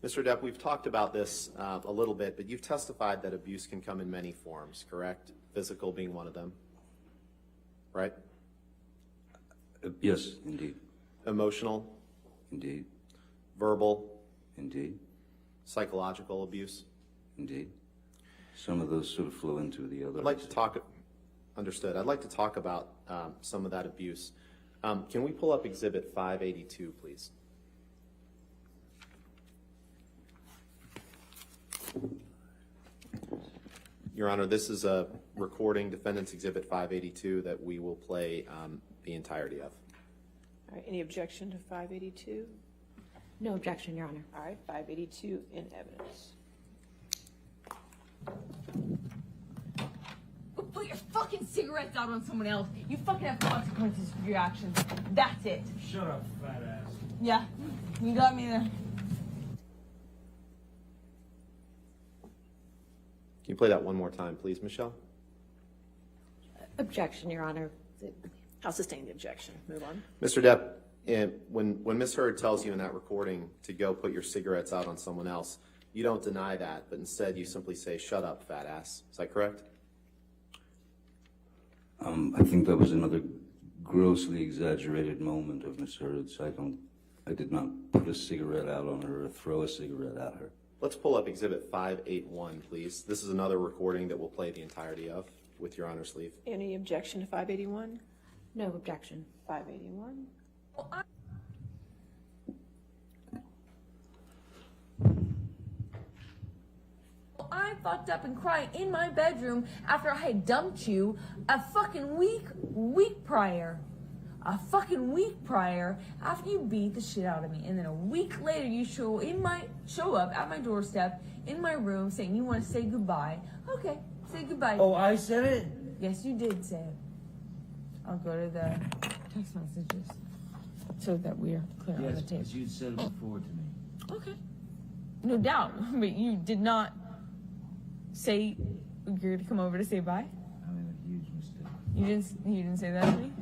Mr. Depp, we've talked about this a little bit, but you've testified that abuse can come in many forms, correct? Physical being one of them, right? Yes, indeed. Emotional, Indeed. verbal, Indeed. psychological abuse. Indeed. Some of those sort of flow into the other. I'd like to talk, understood. I'd like to talk about some of that abuse. Can we pull up Exhibit 582, please? Your Honor, this is a recording, Defendant's Exhibit 582, that we will play the entirety of. All right, any objection to 582? No objection, Your Honor. All right, 582 in evidence. Go put your fucking cigarettes out on someone else. You fucking have consequences for your actions. That's it. Shut up, fat ass. Yeah, you got me there. Can you play that one more time, please, Michelle? Objection, Your Honor. I'll sustain the objection. Move on. Mr. Depp, when Ms. Heard tells you in that recording to go put your cigarettes out on someone else, you don't deny that, but instead you simply say, "Shut up, fat ass." Is that correct? I think that was another grossly exaggerated moment of Miss Heard's. I did not put a cigarette out on her or throw a cigarette at her. Let's pull up Exhibit 581, please. This is another recording that we'll play the entirety of, with Your Honor's leave. Any objection to 581? No objection. 581. I fucked up and cried in my bedroom after I had dumped you a fucking week prior. A fucking week prior after you beat the shit out of me. And then a week later you show up at my doorstep in my room saying you want to say goodbye. Okay, say goodbye. Oh, I said it? Yes, you did say it. I'll go to the text messages so that we're clear on the Yes, tape. because you said it before to me. Okay. No doubt. But you did not say you're going to come over to say bye? I made a huge mistake. You didn't say that to me?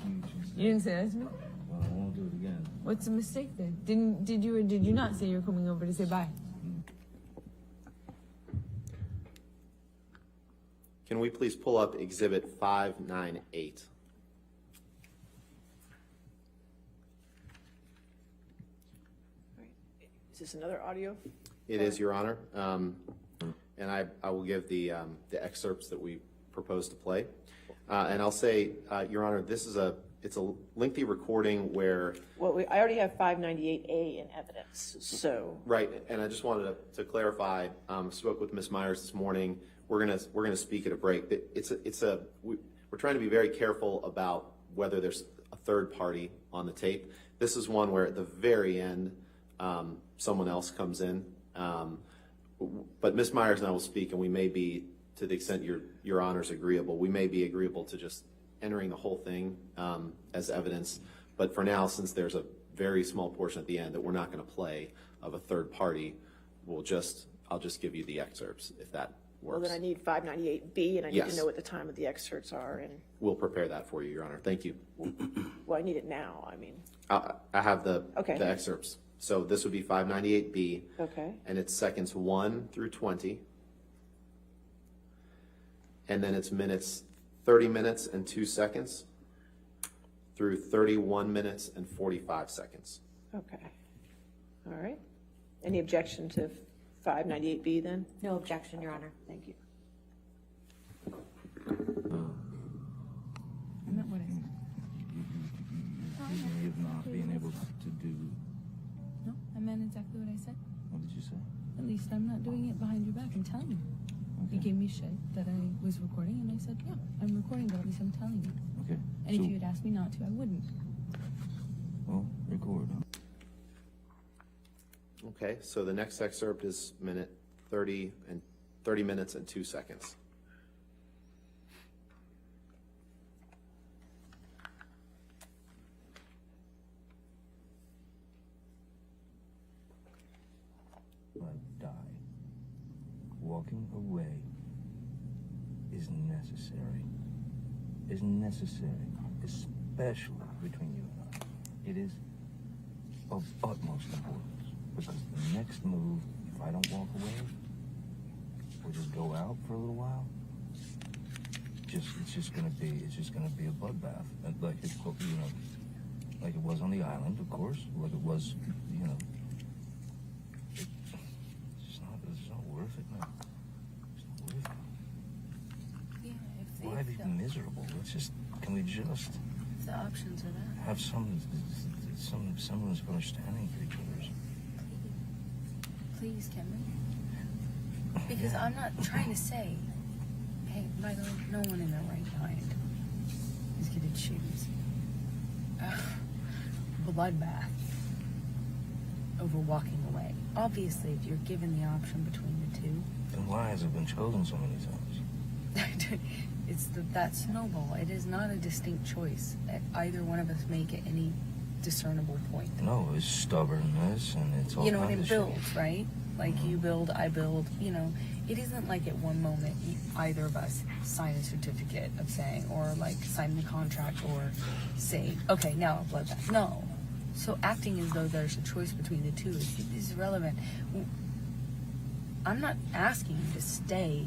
Huge mistake. You didn't say that to me? Well, I won't do it again. What's the mistake then? Did you or did you not say you're coming over to say bye? Can we please pull up Exhibit 598? All right. Is this another audio? It is, Your Honor. And I will give the excerpts that we propose to play. And I'll say, Your Honor, it's a lengthy recording where... Well, I already have 598A in evidence, so... Right, and I just wanted to clarify, spoke with Ms. Myers this morning. We're gonna speak at a break. We're trying to be very careful about whether there's a third party on the tape. This is one where at the very end, someone else comes in. But Ms. Myers and I will speak, and we may be, to the extent your Honor's agreeable, we may be agreeable to just entering the whole thing as evidence. But for now, since there's a very small portion at the end that we're not going to play of a third party, I'll just give you the excerpts if that works. Well, then I need 598B, and I need Yes. to know what the time of the excerpts are, and, We'll prepare that for you, Your Honor. Thank you. well, I need it now, I mean. I have the Okay. excerpts. So this would be 598B. Okay. And it's seconds 1 through 20. And then it's 30 minutes and 2 seconds through 31 minutes and 45 seconds. Okay. All right. Any objection to 598B then? No objection, Your Honor. Thank you. I meant what I said. You of not being able to do... No, I meant exactly what I said. What did you say? At least I'm not doing it behind your back. I'm telling you. You gave me shit that I was recording, and I said, yeah, I'm recording, but at least I'm telling you. Okay. And if you had asked me not to, I wouldn't. Well, record, huh? Okay, so the next excerpt is 30 minutes and 2 seconds. I die. Walking away is necessary. Is necessary, especially between you and I. It is of utmost importance. Because the next move, if I don't walk away, or just go out for a little while, it's just gonna be a bloodbath. And like it, like it was on the island, of course, like it was, it's not worth it, man. It's not worth it. Yeah, if Why be miserable? Can we just if the options are there. have some semblance of understanding for each other? Please, can we? Because I'm not trying to say, hey, by the way, no one in their right mind is going to choose bloodbath over walking away. Obviously, if you're given the option between the two, Then why has it been chosen so many times? it's that snowball. It is not a distinct choice. Either one of us make at any discernible point. No, it's stubbornness and it's all You know, and kinds it of shit. builds, right? Like you build, I build, it isn't like at one moment either of us sign a certificate of saying, or like sign the contract or say, okay, now a bloodbath. No. So acting as though there's a choice between the two is irrelevant. I'm not asking you to stay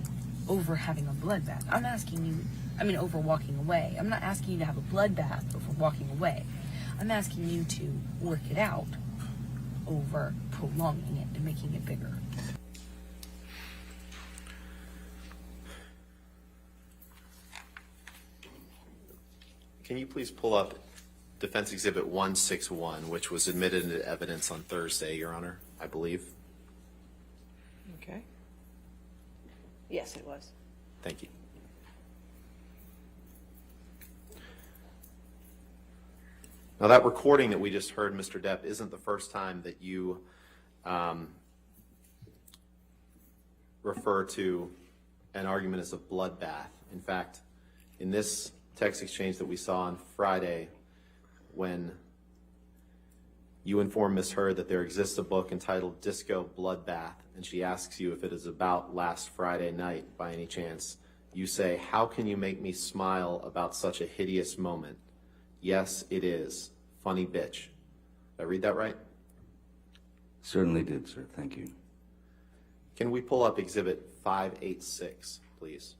over having a bloodbath. I'm asking you, over walking away. I'm not asking you to have a bloodbath over walking away. I'm asking you to work it out over prolonging it and making it bigger. Can you please pull up Defense Exhibit 161, which was admitted into evidence on Thursday, Your Honor, I believe? Okay. Yes, it was. Thank you. Now, that recording that we just heard, Mr. Depp, isn't the first time that you refer to an argument as a bloodbath. In fact, in this text exchange that we saw on Friday, when you inform Ms. Heard that there exists a book entitled Disco Bloodbath, and she asks you if it is about last Friday night by any chance, you say, "How can you make me smile about such a hideous moment? Yes, it is. Funny bitch." Did I read that right? Certainly did, sir. Thank you. Can we pull up Exhibit 586, please?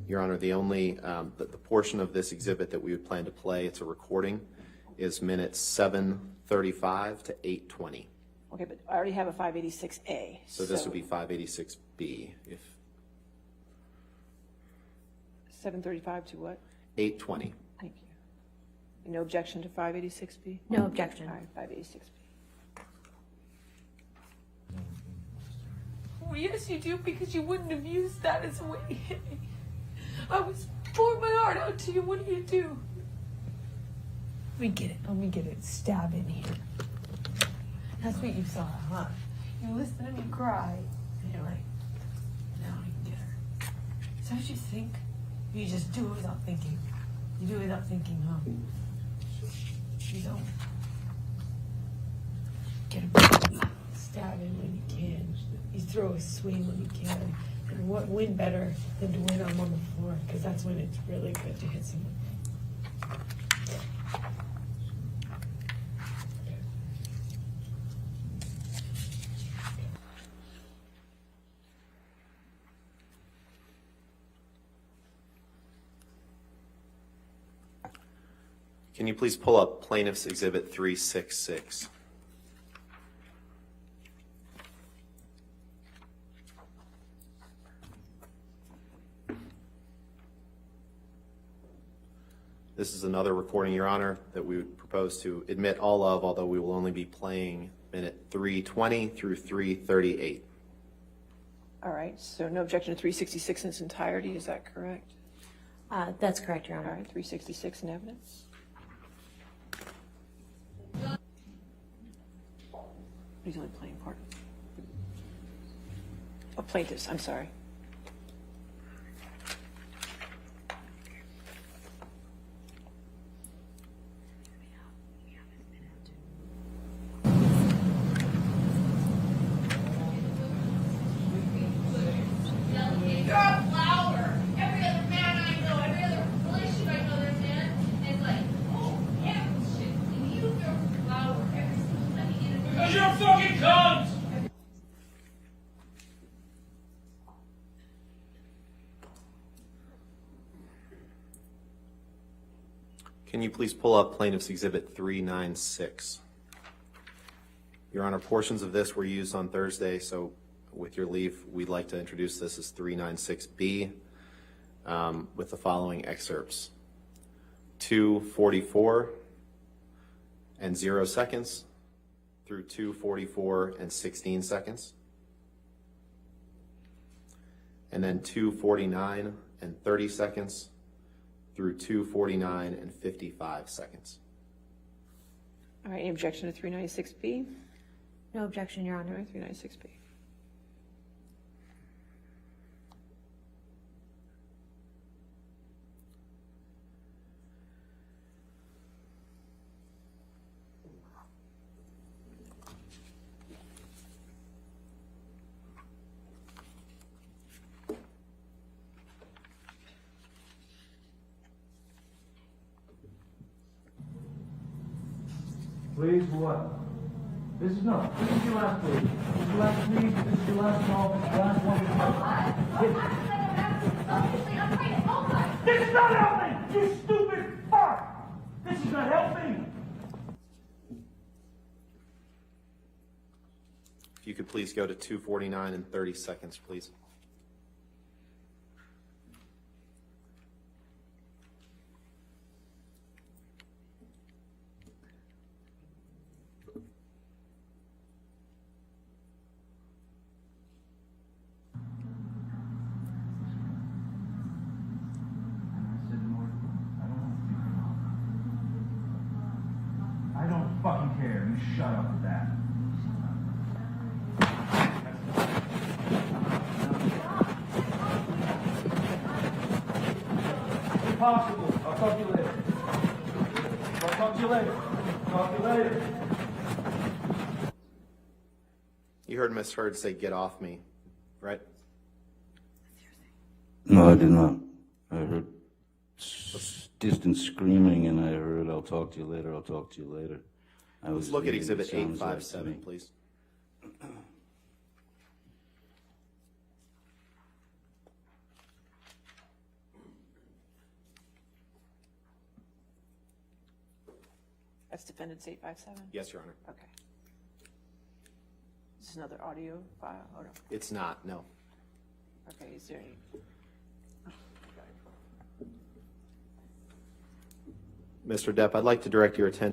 Your Honor, the only, the portion of this exhibit that we would plan to play, it's a recording, is minutes 7:35 to 8:20. Okay, but I already have a 586A. So this would be 586B, if 735 to what? 8:20. Thank you. No objection to 586B? No objection. All right, 586B. Well, yes, you do, because you wouldn't have used that as a way to hit me. I was pouring my heart out to you. What do you do? Let me get it. Let me get it. Stab in here. That's what you saw, huh? You listen to me cry, and you're like, now I can get her. Is that what you think? You just do it without thinking. You do it without thinking, huh? You don't. Get him. Stab him when you can. You throw a swing when you can. And what win better than to win them on the floor? Because that's when it's really good to hit someone. Can you please pull up Plaintiff's Exhibit 366? This is another recording, Your Honor, that we would propose to admit all of, although we will only be playing minute 320 through 338. All right, so no objection to 366 in its entirety, is that correct? That's correct, Your All Honor. right, 366 in evidence. He's only playing part. Oh, plaintiffs, I'm sorry. Can you please pull up Plaintiff's Exhibit 396? Your Honor, portions of this were used on Thursday, so with your leave, we'd like to introduce this as 396B with the following excerpts. 2:44 and 0 seconds through 2:44 and 16 seconds. And then 2:49 and 30 seconds through 2:49 and 55 seconds. All right, any objection to 396B? No objection, Your All Honor. right, 396B. Please, what? This is your last please. This is your last please. This is your last call. Last one. This is not helping! You stupid fuck! This is not helping! If you could please go to 2:49 and 30 seconds, please. I don't fucking care. You shut up with that. Impossible. I'll talk to you later. I'll talk to you later. Talk to you later. You heard Ms. Heard say, "Get off me," right? No, I did not. I heard distant screaming, and I heard, "I'll talk to you later, I'll talk to you later." Let's look at leaving, Exhibit it sounds like to 857, me. please. That's Defendant's 857? Yes, Your Honor. Okay. Is this another audio file? Oh, no. It's not, no. Okay, is there any? Mr. Depp, I'd like to direct your attention